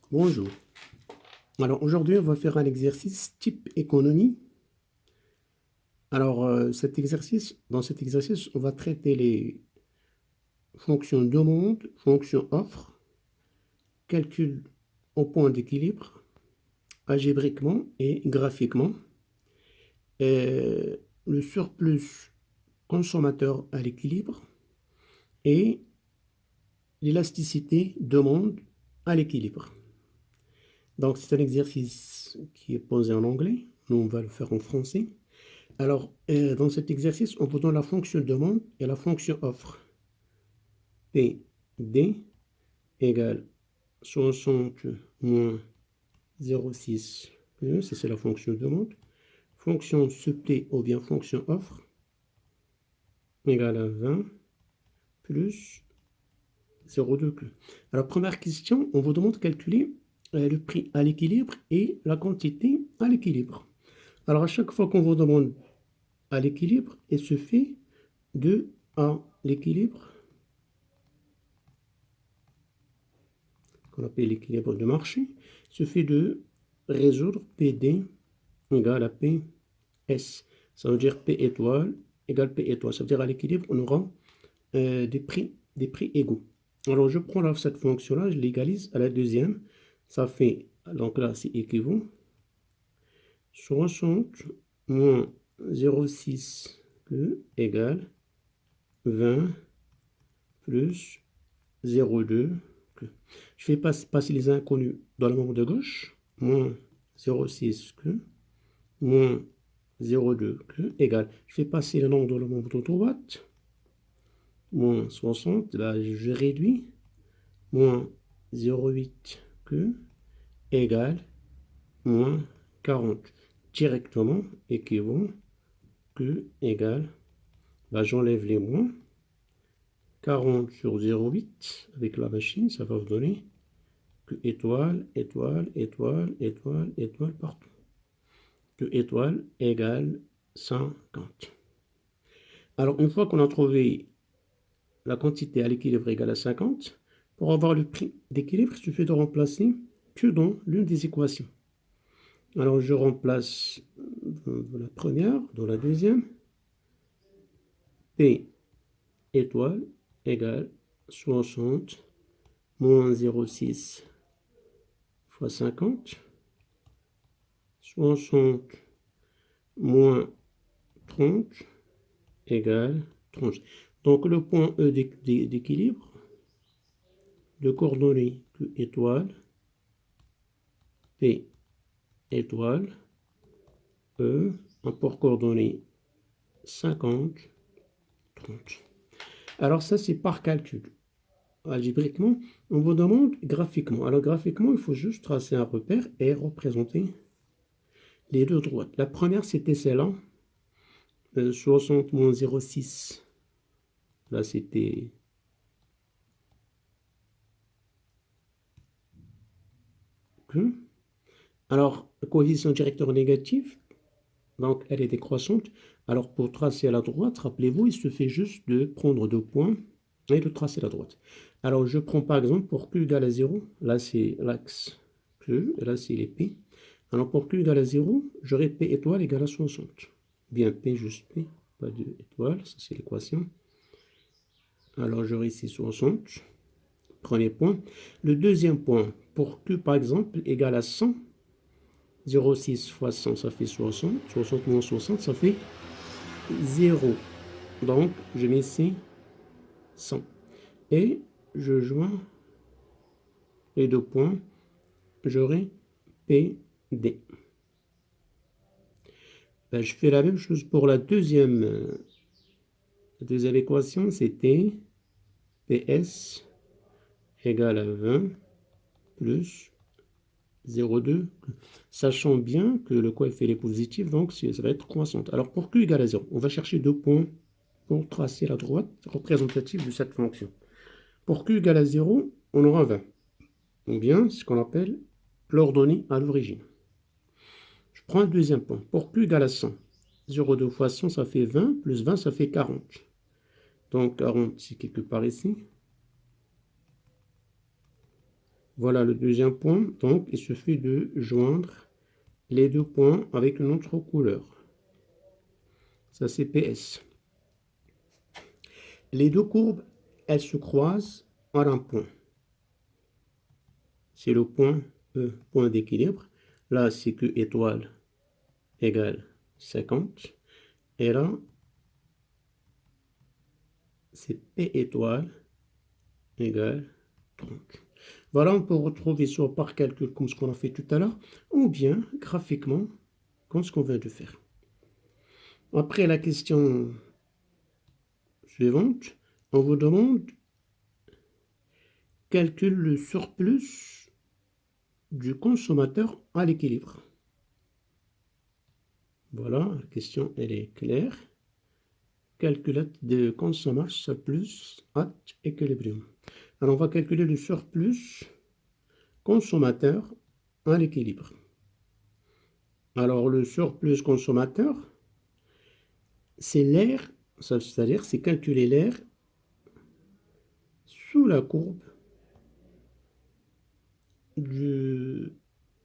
Bonjour. Alors aujourd'hui, on va faire un exercice type économie. Alors dans cet exercice, on va traiter les fonctions demande, fonctions offre, calcul au point d'équilibre, algébriquement et graphiquement, et le surplus consommateur à l'équilibre et l'élasticité demande à l'équilibre. Donc c'est un exercice qui est posé en anglais. Nous, on va le faire en français. Alors, dans cet exercice, on vous donne la fonction demande et la fonction offre. PD égale 60 moins 0,6, ça c'est la fonction demande. Fonction supplément ou bien fonction offre égale à 20 plus 0,2 Q. Alors, première question, on vous demande de calculer le prix à l'équilibre et la quantité à l'équilibre. Alors, à chaque fois qu'on vous demande à l'équilibre, il se fait de à l'équilibre, qu'on appelle l'équilibre de marché, se fait de résoudre PD égale à PS. Ça veut dire P étoile égale P étoile. Ça veut dire à l'équilibre, on aura des prix égaux. Alors, je prends là cette fonction-là, je l'égalise à la deuxième. Ça fait, donc là, c'est équivaut. 60 moins 0,6 égale 20 plus 0,2. Je fais passer les inconnus dans le membre de gauche. Moins 0,6 moins 0,2 égale. Je fais passer le nombre dans le membre de droite. Moins 60. Là, je réduis. Moins 0,8 égale moins 40. Directement équivaut égale. Là, j'enlève les moins. 40 sur 0,8 avec la machine, ça va vous donner que étoile, étoile, étoile, étoile, étoile partout. Que étoile égale 50. Alors, une fois qu'on a trouvé la quantité à l'équilibre égale à 50, pour avoir le prix d'équilibre, il suffit de remplacer que dans l'une des équations. Alors, je remplace dans la première, dans la deuxième. P étoile égale 60 moins 0,6 fois 50. 60 moins 30 égale 30. Donc le point E d'équilibre, de coordonnées que étoile, P étoile, E, en pour coordonnées 50, 30. Alors ça c'est par calcul. Algébriquement, on vous demande graphiquement. Alors graphiquement, il faut juste tracer un repère et représenter les deux droites. La première c'était celle-là, 60 moins 0,6. Là c'était Q. Alors, coefficient directeur négatif, donc elle est décroissante. Alors, pour tracer à la droite, rappelez-vous, il suffit juste de prendre deux points et de tracer la droite. Alors, je prends par exemple pour Q égale à 0, là c'est l'axe Q, et là c'est les P. Alors, pour Q égale à 0, j'aurai P étoile égale à 60. Bien, P juste P, pas de étoile, ça c'est l'équation. Alors, j'aurai ici 60, premier point. Le deuxième point, pour Q par exemple égale à 100, 0,6 fois 100, ça fait 60. 60 moins 60, ça fait 0. Donc, je mets ici 100. Et je joins les deux points. J'aurai PD. Ben, je fais la même chose pour la deuxième équation. C'était PS égale à 20 plus 0,2. Sachant bien que le coefficient est positif, donc ça va être croissante. Alors, pour Q égale à 0, on va chercher deux points pour tracer la droite représentative de cette fonction. Pour Q égale à 0, on aura 20. Ou bien ce qu'on appelle l'ordonnée à l'origine. Je prends un deuxième point. Pour Q égale à 100, 0,2 fois 100, ça fait 20, plus 20, ça fait 40. Donc 40, c'est quelque part ici. Voilà le deuxième point. Donc, il suffit de joindre les deux points avec une autre couleur. Ça, c'est PS. Les deux courbes, elles se croisent en un point. C'est le point E, point d'équilibre. Là, c'est que étoile égale 50. Et là, c'est P étoile égale 30. Voilà, on peut retrouver soit par calcul comme ce qu'on a fait tout à l'heure, ou bien graphiquement comme ce qu'on vient de faire. Après la question suivante, on vous demande calcule le surplus du consommateur à l'équilibre. Voilà, la question elle est claire. Calculate de consommation surplus at equilibrium. Alors on va calculer le surplus consommateur à l'équilibre. Alors le surplus consommateur, c'est l'air, c'est-à-dire c'est calculer l'air sous la courbe du,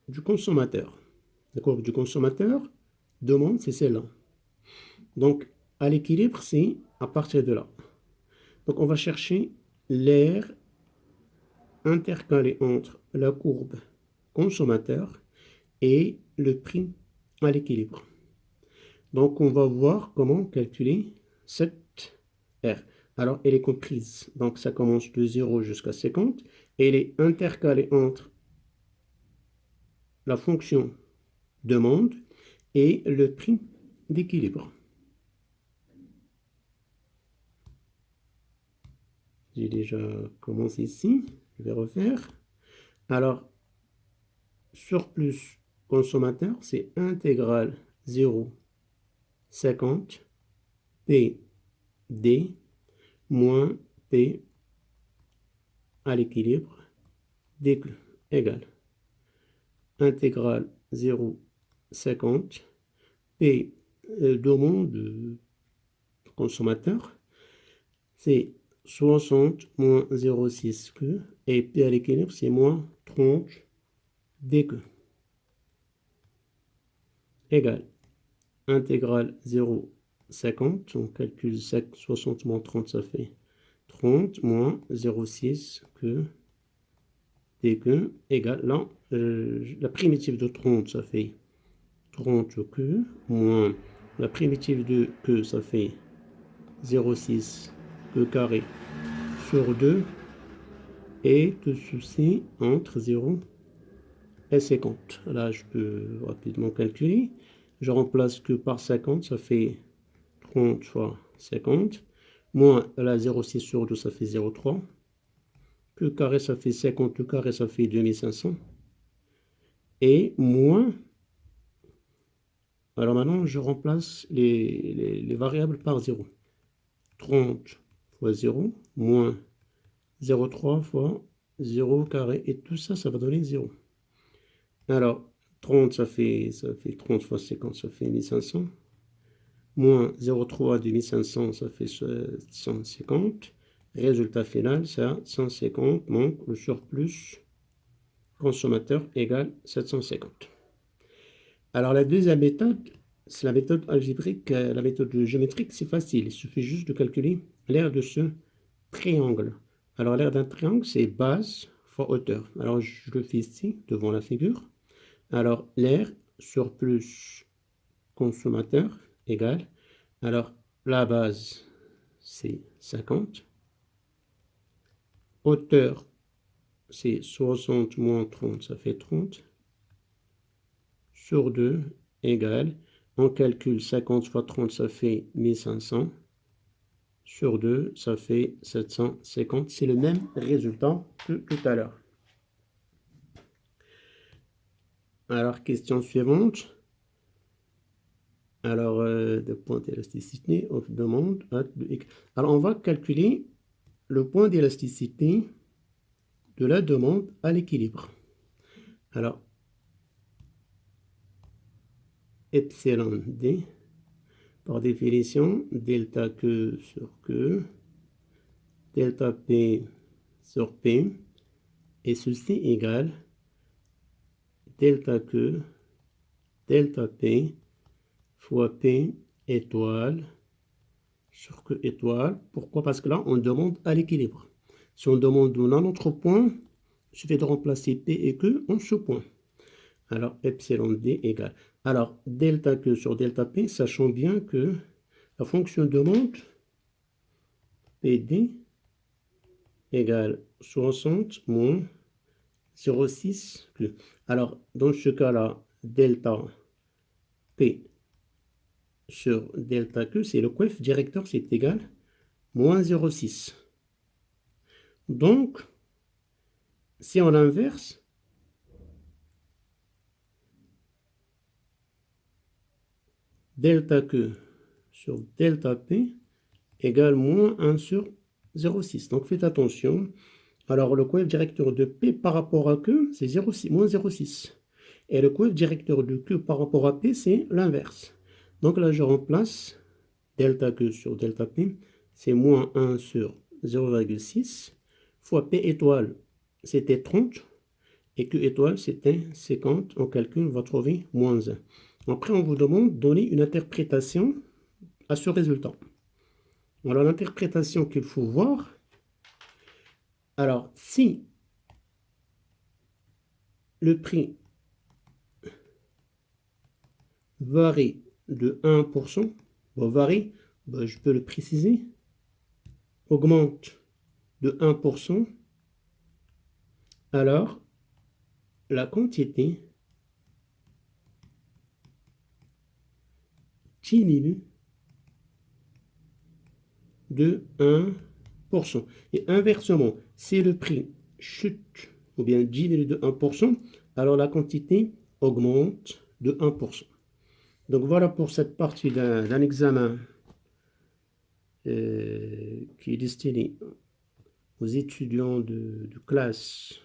du consommateur. La courbe du consommateur demande, c'est celle-là. Donc à l'équilibre, c'est à partir de là. Donc on va chercher l'air intercalé entre la courbe consommateur et le prix à l'équilibre. Donc on va voir comment calculer cette R. Alors elle est comprise, donc ça commence de 0 jusqu'à 50 et elle est intercalée entre la fonction demande et le prix d'équilibre. J'ai déjà commencé ici, je vais refaire. Alors, surplus consommateur, c'est intégrale 0, 50, P, D, moins P à l'équilibre, D égale intégrale 0, 50, P, demande consommateur, c'est 60 moins 0,6 que, et P à l'équilibre, c'est moins 30 D que, égale intégrale 0, 50, on calcule 60 moins 30, ça fait 30 moins 0,6 que D que, égale, là, la primitive de 30, ça fait 30 que, moins la primitive de que, ça fait 0,6 que carré sur 2, et tout ceci entre 0 et 50. Là, je peux rapidement calculer. Je remplace que par 50, ça fait 30 fois 50. Moins la 0,6 sur 2, ça fait 0,3. Que carré, ça fait 50. Que carré, ça fait 2500. Et moins, alors maintenant, je remplace les variables par 0. 30 fois 0, moins 0,3 fois 0 carré. Et tout ça, ça va donner 0. Alors, 30, ça fait 30 fois 50, ça fait 1500. Moins 0,3 de 1500, ça fait 150. Résultat final, c'est 150. Donc, le surplus consommateur égale 750. Alors, la deuxième méthode, c'est la méthode algébrique, la méthode géométrique, c'est facile. Il suffit juste de calculer l'aire de ce triangle. Alors, l'aire d'un triangle, c'est base fois hauteur. Alors, je le fais ici, devant la figure. Alors, l'aire surplus consommateur égale, alors la base c'est 50, hauteur c'est 60 moins 30, ça fait 30, sur 2 égale, on calcule 50 fois 30, ça fait 1500, sur 2, ça fait 750, c'est le même résultat que tout à l'heure. Alors, question suivante. Alors, de point d'élasticité, on demande de X. Alors, on va calculer le point d'élasticité de la demande à l'équilibre. Alors, epsilon D, par définition, delta Q sur Q, delta P sur P, Et ceci égale delta Q, delta P fois P étoile sur Q étoile. Pourquoi? Parce que là, on demande à l'équilibre. Si on demande un autre point, il suffit de remplacer P et Q en ce point. Alors, epsilon D égale. Alors, delta Q sur delta P, sachant bien que la fonction demande PD égale 60 moins 0,6 Q. Alors, dans ce cas-là, delta P sur delta Q, c'est le coef directeur, c'est égal moins 0,6. Donc, si on inverse, delta Q sur delta P égale moins 1 sur 0,6. Donc, faites attention. Alors, le coef directeur de P par rapport à Q, c'est 0,6, moins 0,6. Et le coef directeur de Q par rapport à P, c'est l'inverse. Donc là, je remplace delta Q sur delta P, c'est moins 1 sur 0,6 fois P étoile, c'était 30, et Q étoile, c'était 50. On calcule, on va trouver moins 1. Après, on vous demande de donner une interprétation à ce résultat. Alors, l'interprétation qu'il faut voir, alors, si le prix varie de 1%, bon, varie, ben, je peux le préciser, augmente de 1%, alors la quantité diminue de 1%. Et inversement, si le prix chute ou bien diminue de 1%, alors la quantité augmente de 1%. Donc voilà pour cette partie d'un examen qui est destiné aux étudiants de classe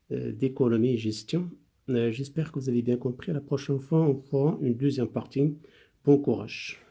d'économie et gestion. J'espère que vous avez bien compris. La prochaine fois, on fera une deuxième partie. Bon courage.